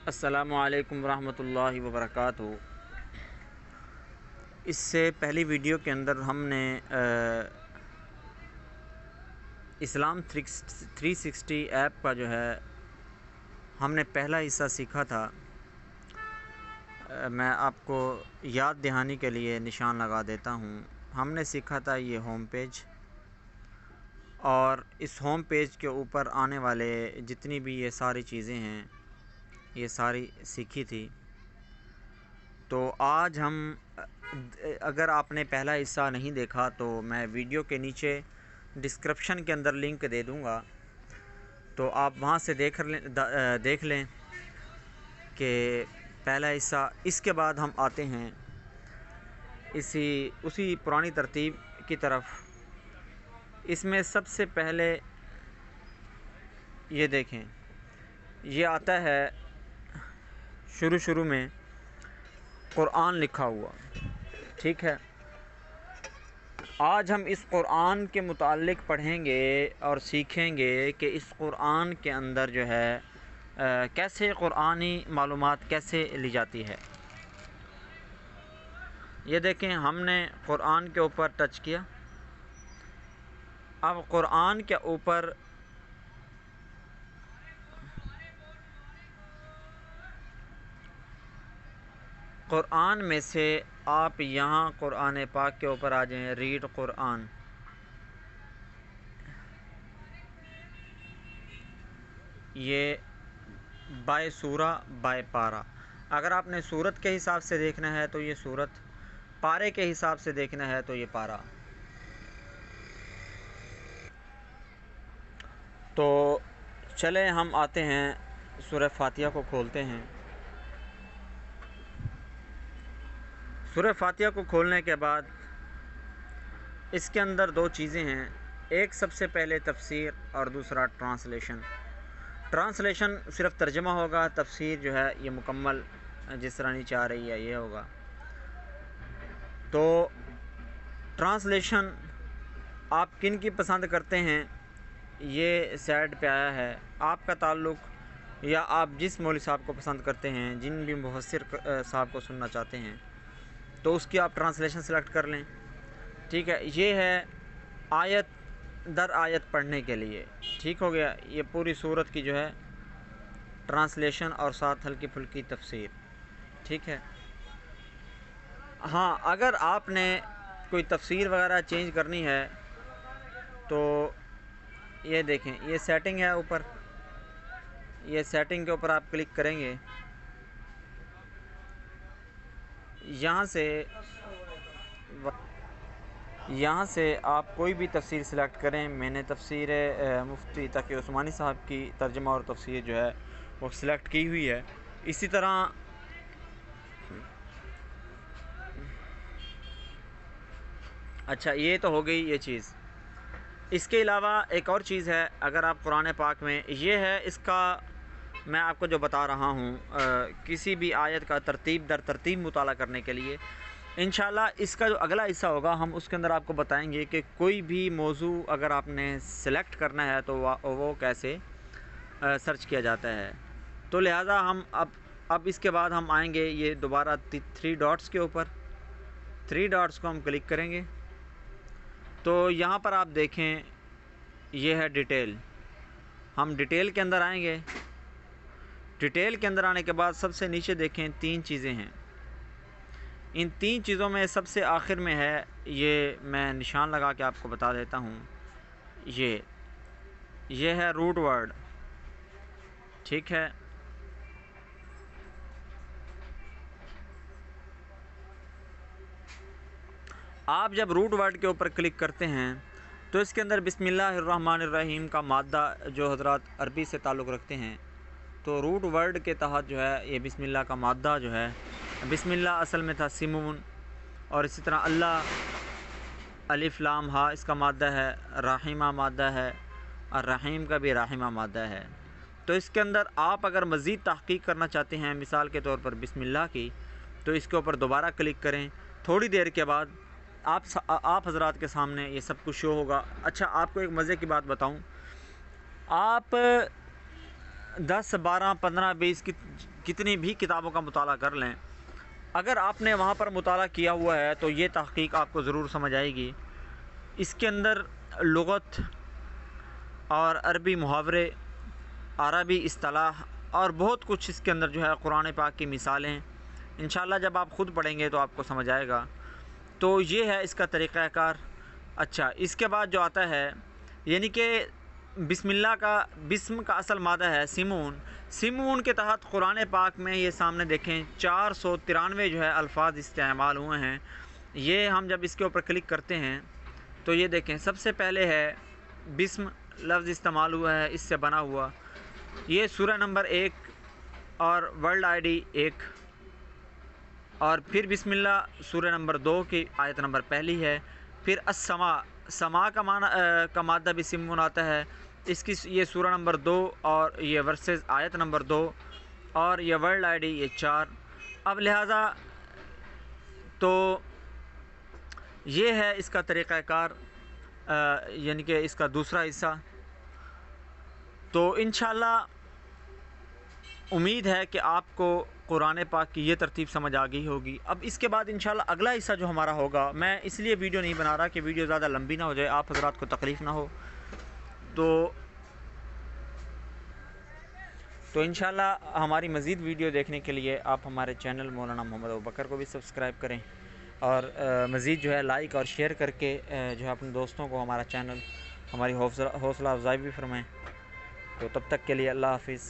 السلام علیکم ورحمۃ اللہ وبرکاتہ۔ اس سے پہلی ویڈیو کے اندر ہم نے اسلام 360 ایپ کا جو ہے ہم نے پہلا حصہ سیکھا تھا۔ میں آپ کو یاد دہانی کے لیے نشان لگا دیتا ہوں۔ ہم نے سیکھا تھا یہ ہوم پیج، اور اس ہوم پیج کے اوپر آنے والے جتنی بھی یہ ساری چیزیں ہیں یہ ساری سیکھی تھی۔ تو آج ہم، اگر آپ نے پہلا حصہ نہیں دیکھا تو میں ویڈیو کے نیچے ڈسکرپشن کے اندر لنک دے دوں گا، تو آپ وہاں سے دیکھ لیں کہ پہلا حصہ۔ اس کے بعد ہم آتے ہیں اسی پرانی ترتیب کی طرف۔ اس میں سب سے پہلے یہ دیکھیں، یہ آتا ہے شروع میں قرآن لکھا ہوا، ٹھیک ہے۔ آج ہم اس قرآن کے متعلق پڑھیں گے اور سیکھیں گے کہ اس قرآن کے اندر جو ہے کیسے قرآنی معلومات کیسے لی جاتی ہے۔ یہ دیکھیں، ہم نے قرآن کے اوپر ٹچ کیا۔ اب قرآن کے اوپر قرآن میں سے آپ یہاں قرآن پاک کے اوپر آ جائیں، ریڈ قرآن۔ یہ بائے سورہ بائے پارہ۔ اگر آپ نے سورت کے حساب سے دیکھنا ہے تو یہ سورت، پارے کے حساب سے دیکھنا ہے تو یہ پارہ۔ تو چلیں ہم آتے ہیں سورہ فاتحہ کو کھولتے ہیں۔ سورہ فاتحہ کو کھولنے کے بعد اس کے اندر دو چیزیں ہیں، ایک سب سے پہلے تفسیر اور دوسرا ٹرانسلیشن۔ ٹرانسلیشن صرف ترجمہ ہوگا، تفسیر جو ہے یہ مکمل جس طرح نیچے آ رہی ہے یہ ہوگا۔ تو ٹرانسلیشن آپ کن کی پسند کرتے ہیں یہ سائڈ پہ آیا ہے، آپ کا تعلق، یا آپ جس مولوی صاحب کو پسند کرتے ہیں، جن بھی مفسر صاحب کو سننا چاہتے ہیں تو اس کی آپ ٹرانسلیشن سلیکٹ کر لیں، ٹھیک ہے۔ یہ ہے آیت در آیت پڑھنے کے لیے، ٹھیک ہو گیا۔ یہ پوری سورت کی جو ہے ٹرانسلیشن اور ساتھ ہلکی پھلکی تفسیر، ٹھیک ہے۔ ہاں، اگر آپ نے کوئی تفسیر وغیرہ چینج کرنی ہے تو یہ دیکھیں، یہ سیٹنگ ہے اوپر، یہ سیٹنگ کے اوپر آپ کلک کریں گے، یہاں سے آپ کوئی بھی تفسیر سلیکٹ کریں۔ میں نے تفسیر مفتی تقی عثمانی صاحب کی ترجمہ اور تفسیر جو ہے وہ سلیکٹ کی ہوئی ہے۔ اسی طرح اچھا، یہ تو ہو گئی یہ چیز۔ اس کے علاوہ ایک اور چیز ہے، اگر آپ قرآن پاک میں، یہ ہے اس کا، میں آپ کو جو بتا رہا ہوں کسی بھی آیت کا ترتیب در ترتیب مطالعہ کرنے کے لیے، انشاءاللہ اس کا جو اگلا حصہ ہوگا ہم اس کے اندر آپ کو بتائیں گے کہ کوئی بھی موضوع اگر آپ نے سلیکٹ کرنا ہے تو وہ کیسے سرچ کیا جاتا ہے۔ تو لہٰذا ہم اب اس کے بعد ہم آئیں گے یہ دوبارہ 3 ڈاٹس کے اوپر، 3 ڈاٹس کو ہم کلک کریں گے تو یہاں پر آپ دیکھیں یہ ہے ڈیٹیل۔ ہم ڈیٹیل کے اندر آئیں گے۔ ڈیٹیل کے اندر آنے کے بعد سب سے نیچے دیکھیں 3 چیزیں ہیں۔ ان 3 چیزوں میں سب سے آخر میں ہے، یہ میں نشان لگا کے آپ کو بتا دیتا ہوں، یہ ہے روٹ ورڈ، ٹھیک ہے۔ آپ جب روٹ ورڈ کے اوپر کلک کرتے ہیں تو اس کے اندر بسم اللہ الرحمن الرحیم کا مادہ جو حضرات عربی سے تعلق رکھتے ہیں، تو روٹ ورڈ کے تحت جو ہے یہ بسم اللہ کا مادہ جو ہے، بسم اللہ اصل میں تھا سمون، اور اسی طرح اللہ الف لام ہا اس کا مادہ ہے، رحیمہ مادہ ہے، اور رحیم کا بھی رحیمہ مادہ ہے۔ تو اس کے اندر آپ اگر مزید تحقیق کرنا چاہتے ہیں، مثال کے طور پر بسم اللہ کی، تو اس کے اوپر دوبارہ کلک کریں۔ تھوڑی دیر کے بعد آپ حضرات کے سامنے یہ سب کچھ شو ہوگا۔ اچھا، آپ کو ایک مزے کی بات بتاؤں، آپ 10 12 15 20 کتنی بھی کتابوں کا مطالعہ کر لیں، اگر آپ نے وہاں پر مطالعہ کیا ہوا ہے تو یہ تحقیق آپ کو ضرور سمجھ آئے گی۔ اس کے اندر لغت اور عربی محاورے، عربی اصطلاح اور بہت کچھ اس کے اندر جو ہے قرآن پاک کی مثالیں ہیں۔ انشاءاللہ جب آپ خود پڑھیں گے تو آپ کو سمجھ آئے گا۔ تو یہ ہے اس کا طریقہ کار۔ اچھا، اس کے بعد جو آتا ہے یعنی کہ بسم کا اصل مادہ ہے سمون۔ سمون کے تحت قرآن پاک میں یہ سامنے دیکھیں 493 جو ہے الفاظ استعمال ہوئے ہیں۔ یہ ہم جب اس کے اوپر کلک کرتے ہیں تو یہ دیکھیں سب سے پہلے ہے بسم لفظ استعمال ہوا ہے، اس سے بنا ہوا۔ یہ سورہ نمبر 1 اور ورلڈ آئی ڈی 1، اور پھر بسم اللہ سورہ نمبر 2 کی آیت نمبر پہلی ہے۔ پھر السماء، سما کا مادہ بھی سمون آتا ہے، اس کی یہ سورہ نمبر 2 اور یہ ورسز آیت نمبر 2، اور یہ ورلڈ آئی ڈی یہ 4۔ اب لہٰذا تو یہ ہے اس کا طریقہ کار، یعنی کہ اس کا دوسرا حصہ۔ تو انشاءاللہ امید ہے کہ آپ کو قرآن پاک کی یہ ترتیب سمجھ آ گئی ہوگی۔ اب اس کے بعد انشاءاللہ اگلا حصہ جو ہمارا ہوگا، میں اس لیے ویڈیو نہیں بنا رہا کہ ویڈیو زیادہ لمبی نہ ہو جائے، آپ حضرات کو تکلیف نہ ہو، تو انشاءاللہ ہماری مزید ویڈیو دیکھنے کے لیے آپ ہمارے چینل مولانا محمد ابوبکر کو بھی سبسکرائب کریں، اور مزید جو ہے لائک اور شیئر کر کے جو ہے اپنے دوستوں کو ہمارا چینل ہماری حوصلہ افزائی بھی فرمائیں۔ تو تب تک کے لیے اللہ حافظ۔